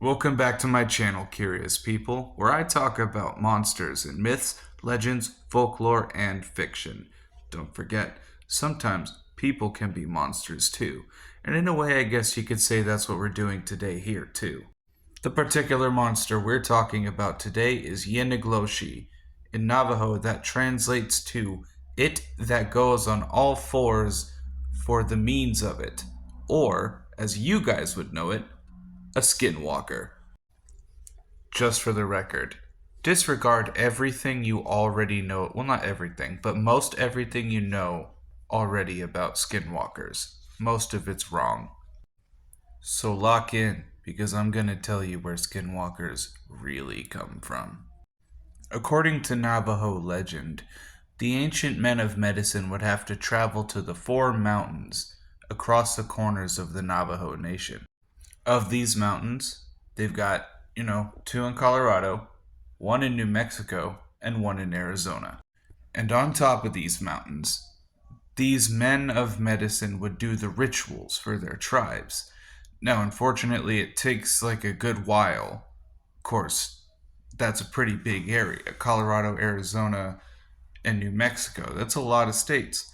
Welcome back to my channel, Curious People, where I talk about monsters and myths, legends, folklore, and fiction. Don't forget, sometimes people can be monsters too, and in a way I guess you could say that's what we're doing today here too. The particular monster we're talking about today is Yenigloshi. In Navajo, that translates to "it that goes on all fours for the means of it," or, as you guys would know it, a skinwalker. Just for the record, disregard everything you already know. Well, not everything, but most everything you know already about skinwalkers. Most of it's wrong. So lock in, because I'm going to tell you where skinwalkers really come from. According to Navajo legend, the ancient men of medicine would have to travel to the four mountains across the corners of the Navajo Nation. Of these mountains, they've got, two in Colorado, one in New Mexico, and one in Arizona. And on top of these mountains, these men of medicine would do the rituals for their tribes. Now, unfortunately, it takes like a good while. Of course, that's a pretty big area. Colorado, Arizona, and New Mexico. That's a lot of states.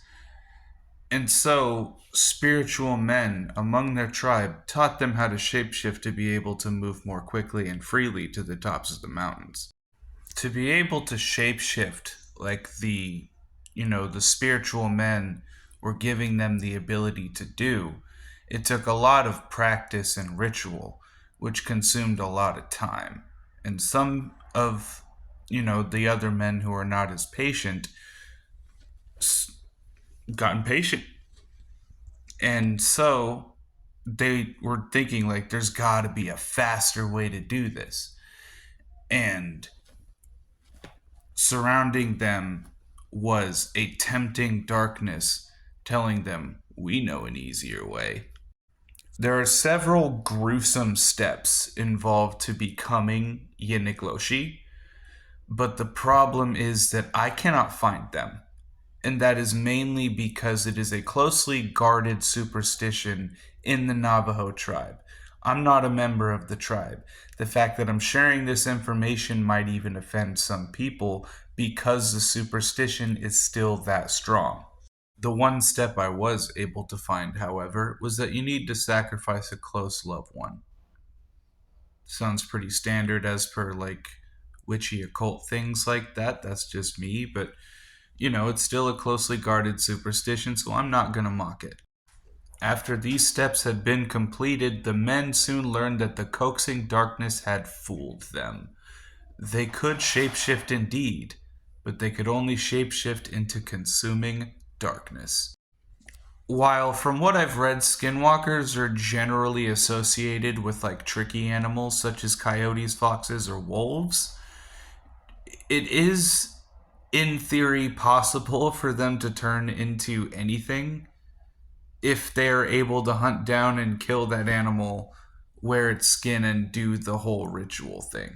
And so, spiritual men among their tribe taught them how to shapeshift to be able to move more quickly and freely to the tops of the mountains. To be able to shapeshift, like the spiritual men were giving them the ability to do, it took a lot of practice and ritual, which consumed a lot of time. And some of, the other men who are not as patient got impatient. And so they were thinking, like, there's got to be a faster way to do this. And surrounding them was a tempting darkness telling them, we know an easier way. There are several gruesome steps involved to becoming Yenigloshi, but the problem is that I cannot find them. And that is mainly because it is a closely guarded superstition in the Navajo tribe. I'm not a member of the tribe. The fact that I'm sharing this information might even offend some people because the superstition is still that strong. The one step I was able to find, however, was that you need to sacrifice a close loved one. Sounds pretty standard as per, like, witchy occult things like that. That's just me, but it's still a closely guarded superstition, so I'm not going to mock it. After these steps had been completed, the men soon learned that the coaxing darkness had fooled them. They could shapeshift indeed, but they could only shapeshift into consuming darkness. While from what I've read, skinwalkers are generally associated with like tricky animals such as coyotes, foxes, or wolves, it is in theory possible for them to turn into anything if they're able to hunt down and kill that animal, wear its skin, and do the whole ritual thing.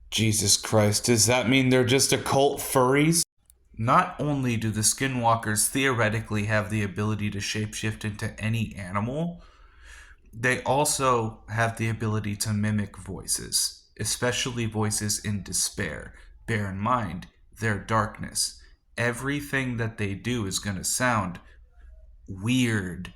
Jesus Christ, does that mean they're just occult furries? Not only do the skinwalkers theoretically have the ability to shapeshift into any animal, they also have the ability to mimic voices, especially voices in despair. Bear in mind, their darkness. Everything that they do is going to sound weird,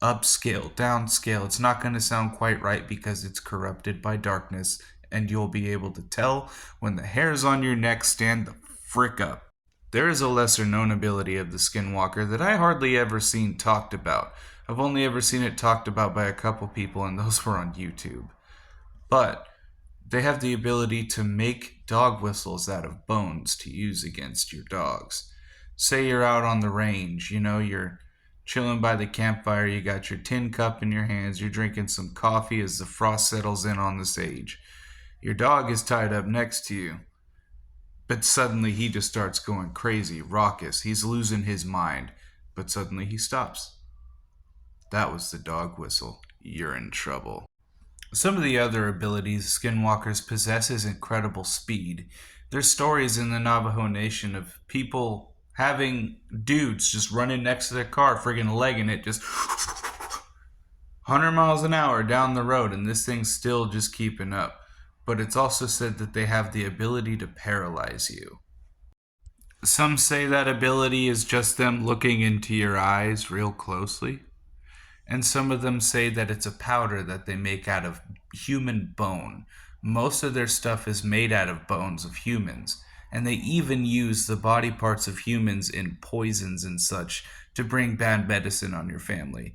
upscale, downscale. It's not going to sound quite right because it's corrupted by darkness, and you'll be able to tell when the hairs on your neck stand the frick up. There is a lesser known ability of the skinwalker that I hardly ever seen talked about. I've only ever seen it talked about by a couple people, and those were on YouTube. But they have the ability to make dog whistles out of bones to use against your dogs. Say you're out on the range, you're chilling by the campfire, you got your tin cup in your hands, you're drinking some coffee as the frost settles in on the sage. Your dog is tied up next to you, but suddenly he just starts going crazy, raucous, he's losing his mind, but suddenly he stops. That was the dog whistle. You're in trouble. Some of the other abilities skinwalkers possess is incredible speed. There's stories in the Navajo Nation of people having dudes just running next to their car, friggin' legging it, just 100 miles an hour down the road, and this thing's still just keeping up. But it's also said that they have the ability to paralyze you. Some say that ability is just them looking into your eyes real closely. And some of them say that it's a powder that they make out of human bone. Most of their stuff is made out of bones of humans. And they even use the body parts of humans in poisons and such to bring bad medicine on your family.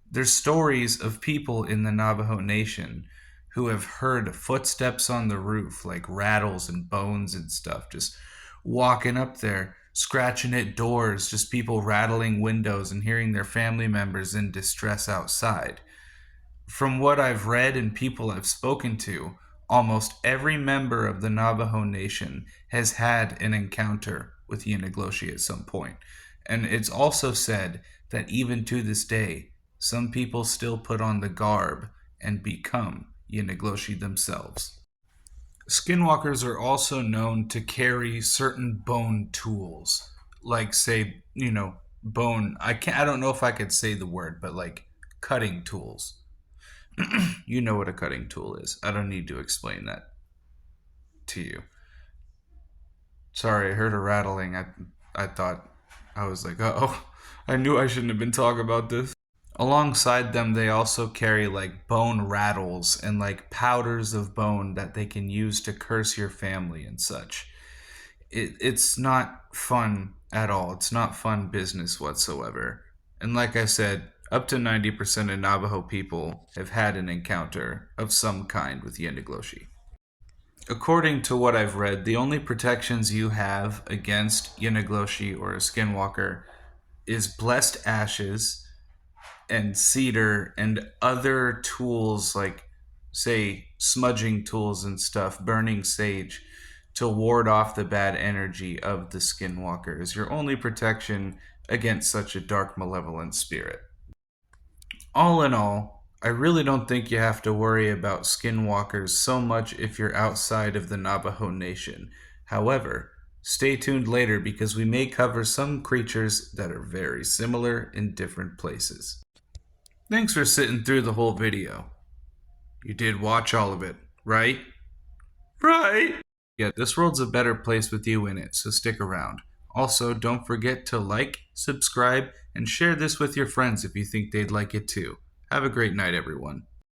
There's stories of people in the Navajo Nation who have heard footsteps on the roof, like rattles and bones and stuff, just walking up there, scratching at doors, just people rattling windows and hearing their family members in distress outside. From what I've read and people I've spoken to, almost every member of the Navajo Nation has had an encounter with Yinagloshi at some point. And it's also said that even to this day, some people still put on the garb and become Yinagloshi themselves. Skinwalkers are also known to carry certain bone tools, like say, bone. I don't know if I could say the word, but like cutting tools. You know what a cutting tool is. I don't need to explain that to you. Sorry, I heard a rattling. I thought I was like, oh, I knew I shouldn't have been talking about this. Alongside them, they also carry like bone rattles and like powders of bone that they can use to curse your family and such. It's not fun at all. It's not fun business whatsoever. And like I said, up to 90% of Navajo people have had an encounter of some kind with Yendigloshi. According to what I've read, the only protections you have against Yendigloshi or a Skinwalker is blessed ashes and cedar and other tools like, say, smudging tools and stuff, burning sage to ward off the bad energy of the Skinwalker is your only protection against such a dark, malevolent spirit. All in all, I really don't think you have to worry about Skinwalkers so much if you're outside of the Navajo Nation. However, stay tuned later because we may cover some creatures that are very similar in different places. Thanks for sitting through the whole video. You did watch all of it, right? Right! Yeah, this world's a better place with you in it, so stick around. Also, don't forget to like, subscribe, and share this with your friends if you think they'd like it too. Have a great night, everyone.